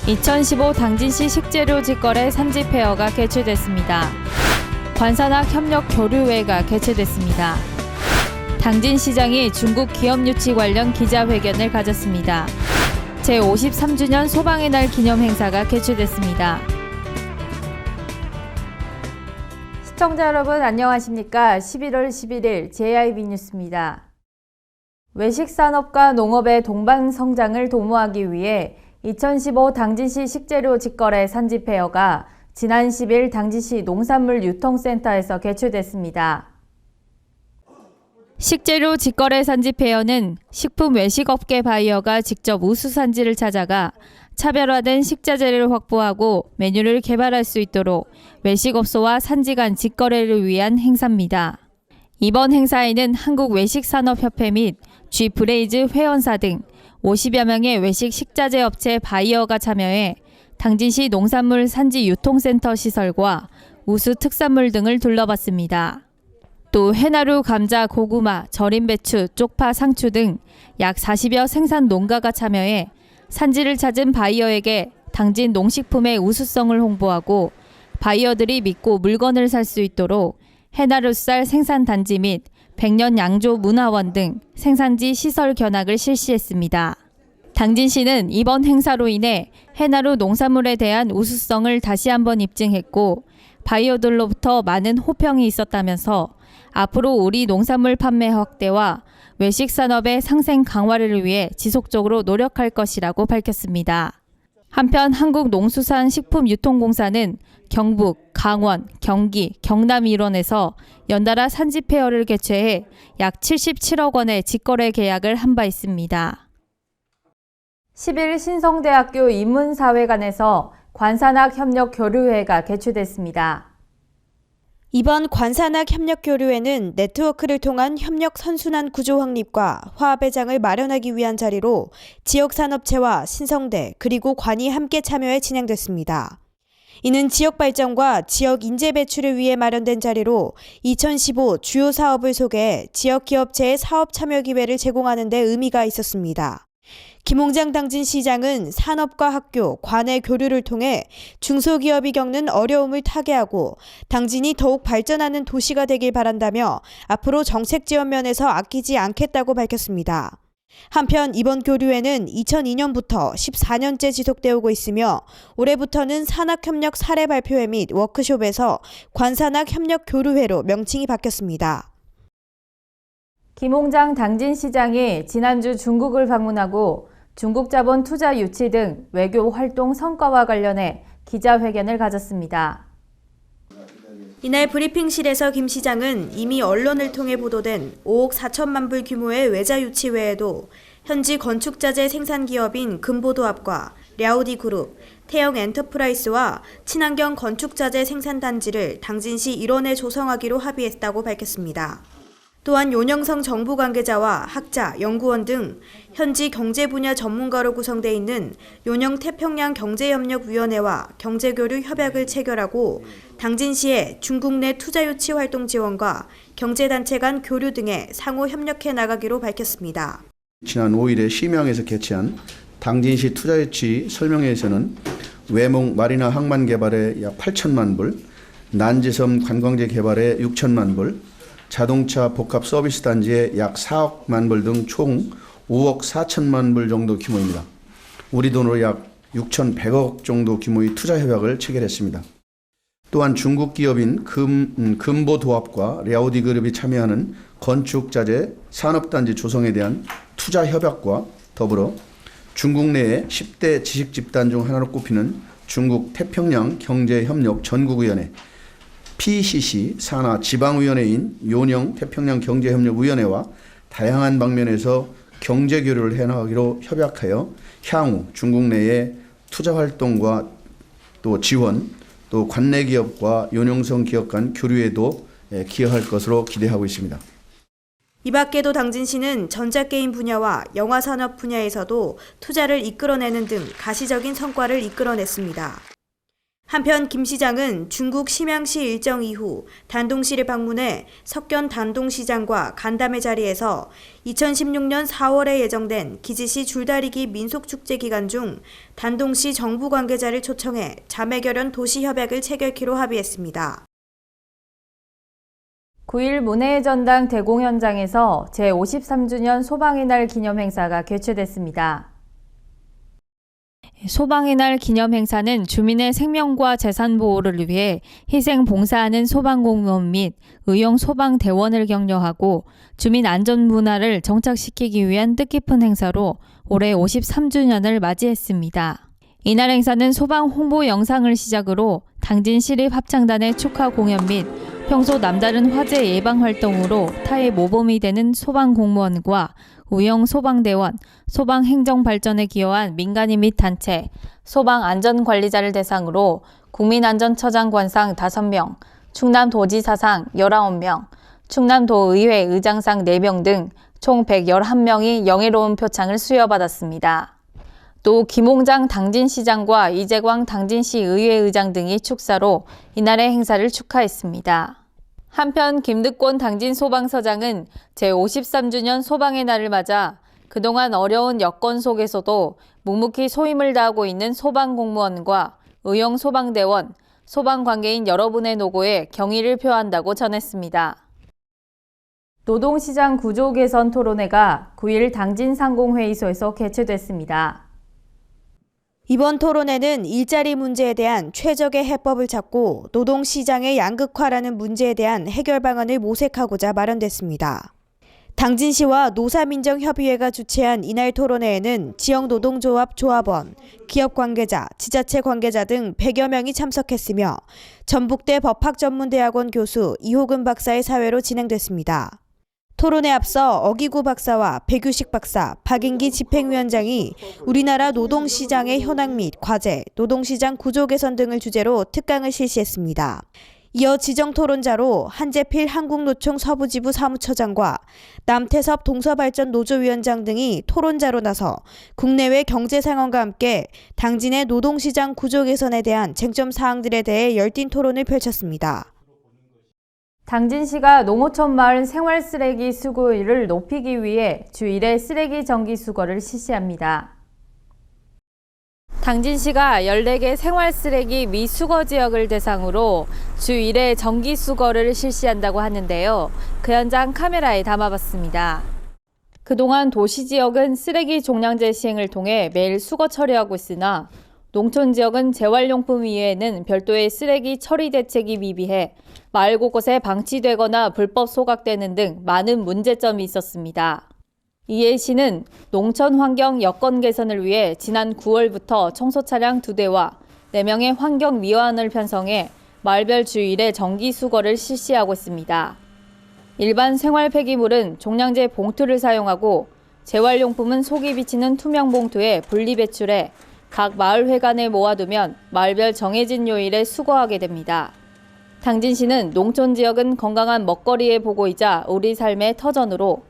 2015 당진시 식재료 직거래 산지 페어가 개최됐습니다. 관산학 협력 교류회가 개최됐습니다. 당진시장이 중국 기업 유치 관련 기자회견을 가졌습니다. 제53주년 소방의 날 기념 행사가 개최됐습니다. 시청자 여러분 안녕하십니까? 11월 11일 JIB 뉴스입니다. 외식산업과 농업의 동반 성장을 도모하기 위해 2015 당진시 식재료 직거래 산지 페어가 지난 10일 당진시 농산물 유통센터에서 개최됐습니다. 식재료 직거래 산지 페어는 식품 외식업계 바이어가 직접 우수 산지를 찾아가 차별화된 식자재를 확보하고 메뉴를 개발할 수 있도록 외식업소와 산지 간 직거래를 위한 행사입니다. 이번 행사에는 한국외식산업협회 및 G브레이즈 회원사 등 50여 명의 외식 식자재 업체 바이어가 참여해 당진시 농산물 산지 유통센터 시설과 우수 특산물 등을 둘러봤습니다. 또 해나루, 감자, 고구마, 절임 배추, 쪽파, 상추 등 약 40여 생산 농가가 참여해 산지를 찾은 바이어에게 당진 농식품의 우수성을 홍보하고 바이어들이 믿고 물건을 살 수 있도록 해나루쌀 생산단지 및 백년 양조 문화원 등 생산지 시설 견학을 실시했습니다. 당진시는 이번 행사로 인해 해나루 농산물에 대한 우수성을 다시 한번 입증했고 바이어들로부터 많은 호평이 있었다면서 앞으로 우리 농산물 판매 확대와 외식산업의 상생 강화를 위해 지속적으로 노력할 것이라고 밝혔습니다. 한편 한국농수산식품유통공사는 경북, 강원, 경기, 경남 일원에서 연달아 산지 페어를 개최해 약 77억 원의 직거래 계약을 한 바 있습니다. 10일 신성대학교 인문사회관에서 관산학 협력 교류회가 개최됐습니다. 이번 관산학 협력 교류회는 네트워크를 통한 협력 선순환 구조 확립과 화합의 장을 마련하기 위한 자리로 지역산업체와 신성대 그리고 관이 함께 참여해 진행됐습니다. 이는 지역 발전과 지역 인재 배출을 위해 마련된 자리로 2015 주요 사업을 소개해 지역 기업체의 사업 참여 기회를 제공하는 데 의미가 있었습니다. 김홍장 당진시장은 산업과 학교, 관의 교류를 통해 중소기업이 겪는 어려움을 타개하고 당진이 더욱 발전하는 도시가 되길 바란다며 앞으로 정책 지원 면에서 아끼지 않겠다고 밝혔습니다. 한편 이번 교류회는 2002년부터 14년째 지속되어 오고 있으며 올해부터는 산학협력 사례 발표회 및 워크숍에서 관산학협력교류회로 명칭이 바뀌었습니다. 김홍장 당진시장이 지난주 중국을 방문하고 중국 자본 투자 유치 등 외교 활동 성과와 관련해 기자회견을 가졌습니다. 이날 브리핑실에서 김 시장은 이미 언론을 통해 보도된 5억 4천만 불 규모의 외자 유치 외에도 현지 건축자재 생산기업인 금보도합과 랴오디그룹, 태영엔터프라이스와 친환경 건축자재 생산단지를 당진시 일원에 조성하기로 합의했다고 밝혔습니다. 또한 윤영성 정부 관계자와 학자, 연구원 등 현지 경제 분야 전문가로 구성돼 있는 윤영태평양 경제협력위원회와 경제교류 협약을 체결하고 당진시의 중국 내 투자 유치 활동 지원과 경제단체 간 교류 등에 상호 협력해 나가기로 밝혔습니다. 지난 5일에 시명에서 개최한 당진시 투자 유치 설명회에서는 외목 마리나 항만 개발에 약 8천만 불, 난지섬 관광지 개발에 6천만 불, 자동차 복합 서비스 단지에 약 4억만 불 등 총 5억 4천만 불 정도 규모입니다. 우리 돈으로 약 6,100억 정도 규모의 투자 협약을 체결했습니다. 또한 중국 기업인 금보도합과 랴오디그룹이 참여하는 건축자재 산업단지 조성에 대한 투자 협약과 더불어 중국 내의 10대 지식집단 중 하나로 꼽히는 중국 태평양 경제협력 전국위원회 PCC 산하 지방위원회인 요령 태평양 경제협력위원회와 다양한 방면에서 경제교류를 해나가기로 협약하여 향후 중국 내의 투자활동과 또 지원, 또 관내 기업과 요령성 기업 간 교류에도 기여할 것으로 기대하고 있습니다. 이 밖에도 당진시는 전자게임 분야와 영화산업 분야에서도 투자를 이끌어내는 등 가시적인 성과를 이끌어냈습니다. 한편 김 시장은 중국 심양시 일정 이후 단동시를 방문해 석견 단동시장과 간담회 자리에서 2016년 4월에 예정된 기지시 줄다리기 민속축제 기간 중 단동시 정부 관계자를 초청해 자매결연 도시협약을 체결키로 합의했습니다. 9일 문해의 전당 대공 현장에서 제53주년 소방의 날 기념 행사가 개최됐습니다. 소방의 날 기념 행사는 주민의 생명과 재산 보호를 위해 희생 봉사하는 소방공무원 및 의용 소방대원을 격려하고 주민 안전 문화를 정착시키기 위한 뜻깊은 행사로 올해 53주년을 맞이했습니다. 이날 행사는 소방 홍보 영상을 시작으로 당진시립 합창단의 축하 공연 및 평소 남다른 화재 예방 활동으로 타의 모범이 되는 소방공무원과 의용 소방대원, 소방행정 발전에 기여한 민간인 및 단체, 소방안전관리자를 대상으로 국민안전처장관상 5명, 충남도지사상 19명, 충남도의회 의장상 4명 등 총 111명이 영예로운 표창을 수여받았습니다. 또 김홍장 당진시장과 이재광 당진시 의회의장 등이 축사로 이날의 행사를 축하했습니다. 한편 김득권 당진소방서장은 제53주년 소방의 날을 맞아 그동안 어려운 여건 속에서도 묵묵히 소임을 다하고 있는 소방공무원과 의용 소방대원, 소방관계인 여러분의 노고에 경의를 표한다고 전했습니다. 노동시장 구조 개선 토론회가 9일 당진상공회의소에서 개최됐습니다. 이번 토론회는 일자리 문제에 대한 최적의 해법을 찾고 노동시장의 양극화라는 문제에 대한 해결 방안을 모색하고자 마련됐습니다. 당진시와 노사민정협의회가 주최한 이날 토론회에는 지역노동조합 조합원, 기업 관계자, 지자체 관계자 등 100여 명이 참석했으며 전북대 법학전문대학원 교수 이호근 박사의 사회로 진행됐습니다. 토론에 앞서 어기구 박사와 백유식 박사, 박인기 집행위원장이 우리나라 노동시장의 현황 및 과제, 노동시장 구조 개선 등을 주제로 특강을 실시했습니다. 이어 지정토론자로 한재필 한국노총 서부지부 사무처장과 남태섭 동서발전 노조위원장 등이 토론자로 나서 국내외 경제 상황과 함께 당진의 노동시장 구조 개선에 대한 쟁점 사항들에 대해 열띤 토론을 펼쳤습니다. 당진시가 농어촌 마을 생활 쓰레기 수거율을 높이기 위해 주 1회 쓰레기 정기 수거를 실시합니다. 당진시가 14개 생활 쓰레기 미수거 지역을 대상으로 주 1회 정기 수거를 실시한다고 하는데요. 그 현장 카메라에 담아봤습니다. 그동안 도시 지역은 쓰레기 종량제 시행을 통해 매일 수거 처리하고 있으나 농촌 지역은 재활용품 이외에는 별도의 쓰레기 처리 대책이 미비해 마을 곳곳에 방치되거나 불법 소각되는 등 많은 문제점이 있었습니다. 이에 시는 농촌 환경 여건 개선을 위해 지난 9월부터 청소 차량 2대와 4명의 환경 미화원을 편성해 마을별 주 1회 정기 수거를 실시하고 있습니다. 일반 생활 폐기물은 종량제 봉투를 사용하고 재활용품은 속이 비치는 투명 봉투에 분리 배출해 각 마을 회관에 모아두면 마을별 정해진 요일에 수거하게 됩니다. 당진시는 농촌 지역은 건강한 먹거리의 보고이자 우리 삶의 터전으로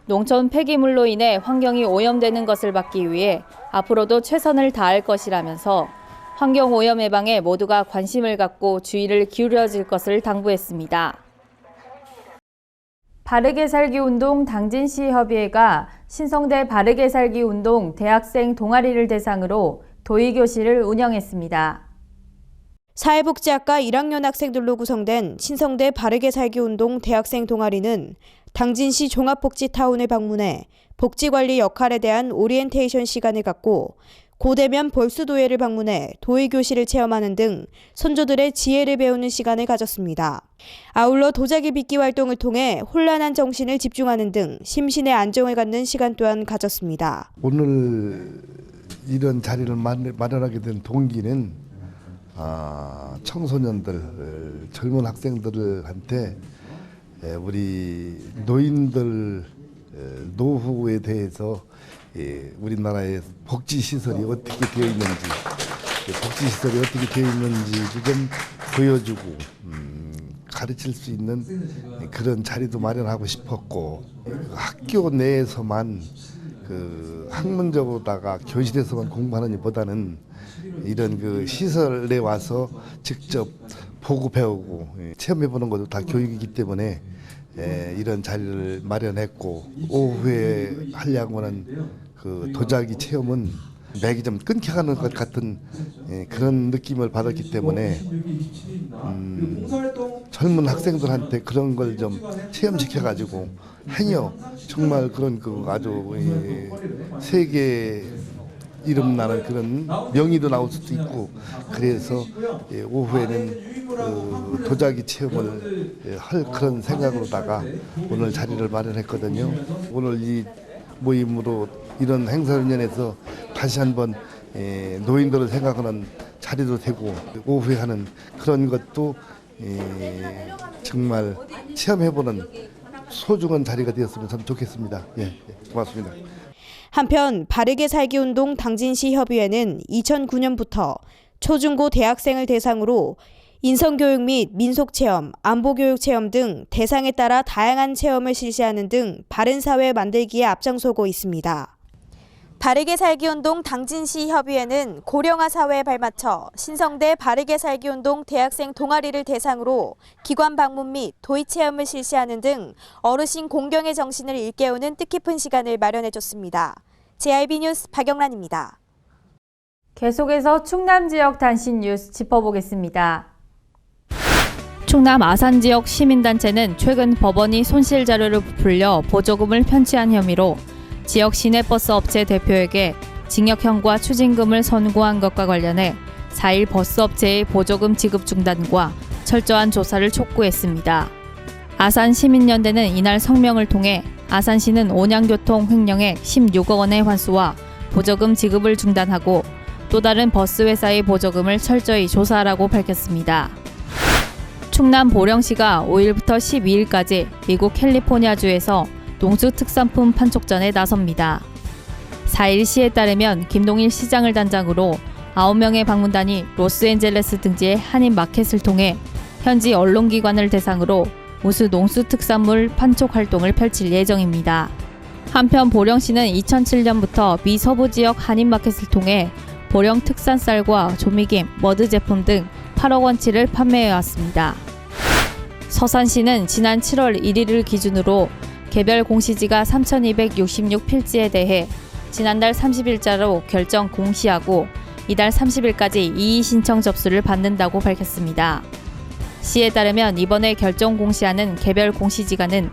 농촌 폐기물로 인해 환경이 오염되는 것을 막기 위해 앞으로도 최선을 다할 것이라면서 환경오염 예방에 모두가 관심을 갖고 주의를 기울여질 것을 당부했습니다. 바르게 살기 운동 당진시 협의회가 신성대 바르게 살기 운동 대학생 동아리를 대상으로 도의교실을 운영했습니다. 사회복지학과 1학년 학생들로 구성된 신성대 바르게 살기 운동 대학생 동아리는 당진시 종합복지타운을 방문해 복지관리 역할에 대한 오리엔테이션 시간을 갖고 고대면 볼수도예를 방문해 도의교실을 체험하는 등 선조들의 지혜를 배우는 시간을 가졌습니다. 아울러 도자기 빚기 활동을 통해 혼란한 정신을 집중하는 등 심신의 안정을 갖는 시간 또한 가졌습니다. 오늘 이런 자리를 마련하게 된 동기는 청소년들, 젊은 학생들한테 우리 노인들 노후에 대해서 우리나라의 복지시설이 어떻게 되어 있는지, 복지시설이 어떻게 되어 있는지도 좀 보여주고 가르칠 수 있는 그런 자리도 마련하고 싶었고, 학교 내에서만 그 학문적으로다가 교실에서만 공부하는 것보다는 이런 그 시설에 와서 직접 보고 배우고 체험해 보는 것도 다 교육이기 때문에 이런 자리를 마련했고, 오후에 하려고 하는 그 도자기 체험은 맥이 좀 끊겨가는 것 같은 그런 느낌을 받았기 때문에 젊은 학생들한테 그런 걸 좀 체험시켜가지고 행여 정말 그런 그 아주 세계 이름 나는 그런 명의도 나올 수도 있고, 그래서 오후에는 그 도자기 체험을 할 그런 생각으로다가 오늘 자리를 마련했거든요. 오늘 이 모임으로 이런 행사를 연해서 다시 한번 노인들을 생각하는 자리도 되고, 오후에 하는 그런 것도 정말 체험해보는 소중한 자리가 되었으면 참 좋겠습니다. 예, 고맙습니다. 한편 바르게 살기 운동 당진시 협의회는 2009년부터 초중고 대학생을 대상으로 인성교육 및 민속체험, 안보교육 체험 등 대상에 따라 다양한 체험을 실시하는 등 바른 사회 만들기에 앞장서고 있습니다. 바르게 살기 운동 당진시 협의회는 고령화 사회에 발맞춰 신성대 바르게 살기 운동 대학생 동아리를 대상으로 기관 방문 및 도의 체험을 실시하는 등 어르신 공경의 정신을 일깨우는 뜻깊은 시간을 마련해줬습니다. JIB 뉴스 박영란입니다. 계속해서 충남 지역 단신 뉴스 짚어보겠습니다. 충남 아산 지역 시민단체는 최근 법원이 손실 자료를 부풀려 보조금을 편취한 혐의로 지역 시내버스 업체 대표에게 징역형과 추징금을 선고한 것과 관련해 4일 버스업체의 보조금 지급 중단과 철저한 조사를 촉구했습니다. 아산시민연대는 이날 성명을 통해 아산시는 온양교통 횡령액 16억 원의 환수와 보조금 지급을 중단하고 또 다른 버스회사의 보조금을 철저히 조사하라고 밝혔습니다. 충남 보령시가 5일부터 12일까지 미국 캘리포니아주에서 농수특산품 판촉전에 나섭니다. 4일 시에 따르면 김동일 시장을 단장으로 9명의 방문단이 로스앤젤레스 등지의 한인마켓을 통해 현지 언론기관을 대상으로 우수 농수특산물 판촉 활동을 펼칠 예정입니다. 한편 보령시는 2007년부터 미 서부 지역 한인마켓을 통해 보령 특산 쌀과 조미김, 머드 제품 등 8억 원치를 판매해왔습니다. 서산시는 지난 7월 1일을 기준으로 개별 공시지가 3,266필지에 대해 지난달 30일자로 결정 공시하고 이달 30일까지 이의 신청 접수를 받는다고 밝혔습니다. 시에 따르면 이번에 결정 공시하는 개별 공시지가는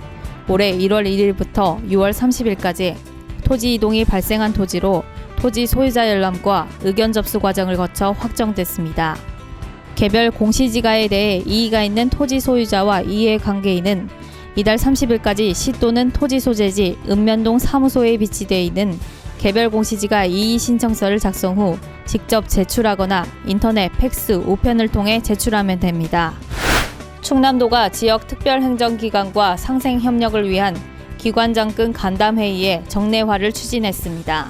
올해 1월 1일부터 6월 30일까지 토지 이동이 발생한 토지로 토지 소유자 열람과 의견 접수 과정을 거쳐 확정됐습니다. 개별 공시지가에 대해 이의가 있는 토지 소유자와 이해관계인은 이달 30일까지 시 또는 토지 소재지 읍면동 사무소에 비치되어 있는 개별 공시지가 이의 신청서를 작성 후 직접 제출하거나 인터넷, 팩스, 우편을 통해 제출하면 됩니다. 충남도가 지역 특별행정기관과 상생협력을 위한 기관장급 간담회의의 정례화를 추진했습니다.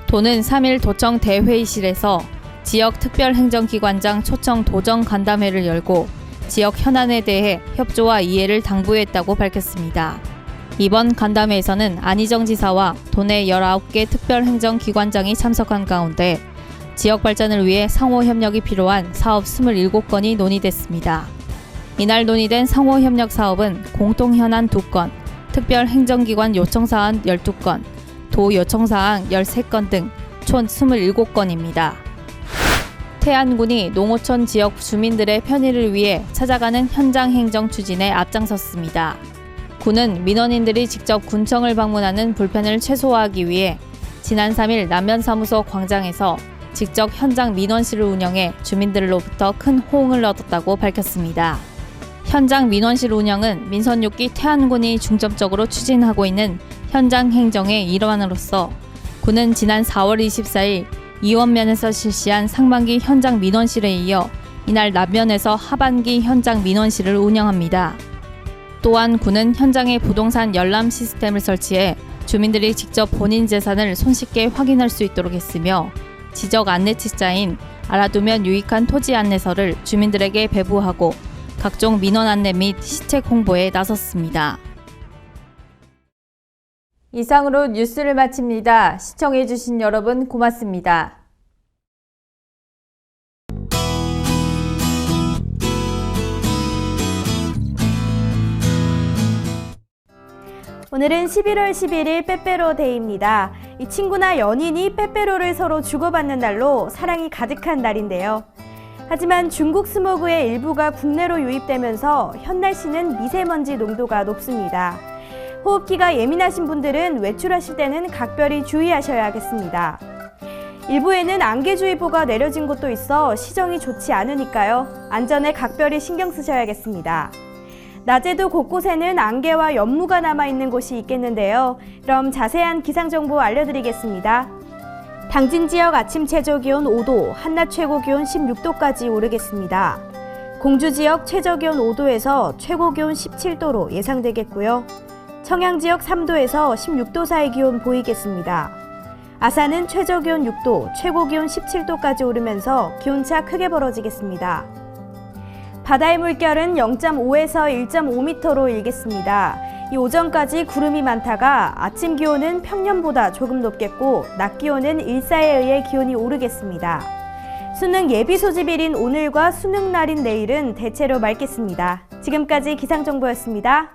도는 3일 도청 대회의실에서 지역 특별행정기관장 초청 도정 간담회를 열고 지역 현안에 대해 협조와 이해를 당부했다고 밝혔습니다. 이번 간담회에서는 안희정 지사와 도내 19개 특별행정기관장이 참석한 가운데 지역 발전을 위해 상호 협력이 필요한 사업 27건이 논의됐습니다. 이날 논의된 상호 협력 사업은 공통 현안 2건, 특별행정기관 요청사안 12건, 도 요청사항 13건 등 총 27건입니다. 태안군이 농어촌 지역 주민들의 편의를 위해 찾아가는 현장 행정 추진에 앞장섰습니다. 군은 민원인들이 직접 군청을 방문하는 불편을 최소화하기 위해 지난 3일 남면사무소 광장에서 직접 현장 민원실을 운영해 주민들로부터 큰 호응을 얻었다고 밝혔습니다. 현장 민원실 운영은 민선 6기 태안군이 중점적으로 추진하고 있는 현장 행정의 일환으로서 군은 지난 4월 24일 이원면에서 실시한 상반기 현장 민원실에 이어 이날 남면에서 하반기 현장 민원실을 운영합니다. 또한 군은 현장에 부동산 열람 시스템을 설치해 주민들이 직접 본인 재산을 손쉽게 확인할 수 있도록 했으며 지적 안내책자인 알아두면 유익한 토지 안내서를 주민들에게 배부하고 각종 민원 안내 및 시책 홍보에 나섰습니다. 이상으로 뉴스를 마칩니다. 시청해주신 여러분 고맙습니다. 오늘은 11월 11일 빼빼로 데이입니다. 이 친구나 연인이 빼빼로를 서로 주고받는 날로 사랑이 가득한 날인데요. 하지만 중국 스모그의 일부가 국내로 유입되면서 현 날씨는 미세먼지 농도가 높습니다. 호흡기가 예민하신 분들은 외출하실 때는 각별히 주의하셔야겠습니다. 일부에는 안개주의보가 내려진 곳도 있어 시정이 좋지 않으니까요. 안전에 각별히 신경 쓰셔야겠습니다. 낮에도 곳곳에는 안개와 연무가 남아있는 곳이 있겠는데요. 그럼 자세한 기상정보 알려드리겠습니다. 당진 지역 아침 최저기온 5도, 한낮 최고기온 16도까지 오르겠습니다. 공주 지역 최저기온 5도에서 최고기온 17도로 예상되겠고요. 청양 지역 3도에서 16도 사이 기온 보이겠습니다. 아산은 최저기온 6도, 최고기온 17도까지 오르면서 기온차 크게 벌어지겠습니다. 바다의 물결은 0.5에서 1.5m로 일겠습니다. 이 오전까지 구름이 많다가 아침 기온은 평년보다 조금 높겠고 낮 기온은 일사에 의해 기온이 오르겠습니다. 수능 예비 소집일인 오늘과 수능 날인 내일은 대체로 맑겠습니다. 지금까지 기상정보였습니다.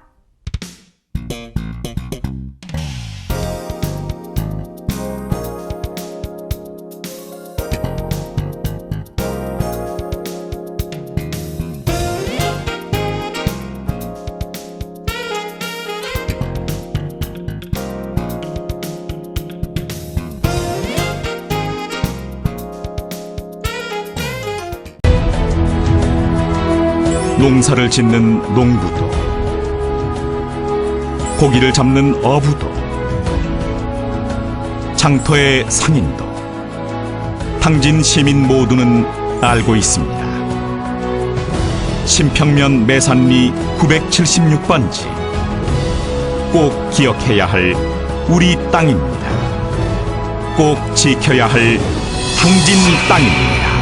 농사를 짓는 농부도, 고기를 잡는 어부도, 장터의 상인도, 당진 시민 모두는 알고 있습니다. 신평면 매산리 976번지, 꼭 기억해야 할 우리 땅입니다. 꼭 지켜야 할 당진 땅입니다.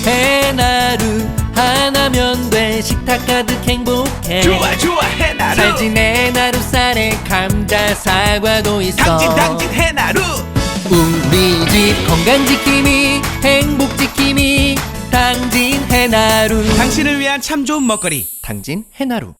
해나루 하나면 돼. 식탁 가득 행복해. 좋아 해나루. 살진 해나루 쌀에 감자 사과도 있어. 당진 해나루. 우리 집 건강 지킴이 행복 지킴이 당진 해나루. 당신을 위한 참 좋은 먹거리. 당진 해나루.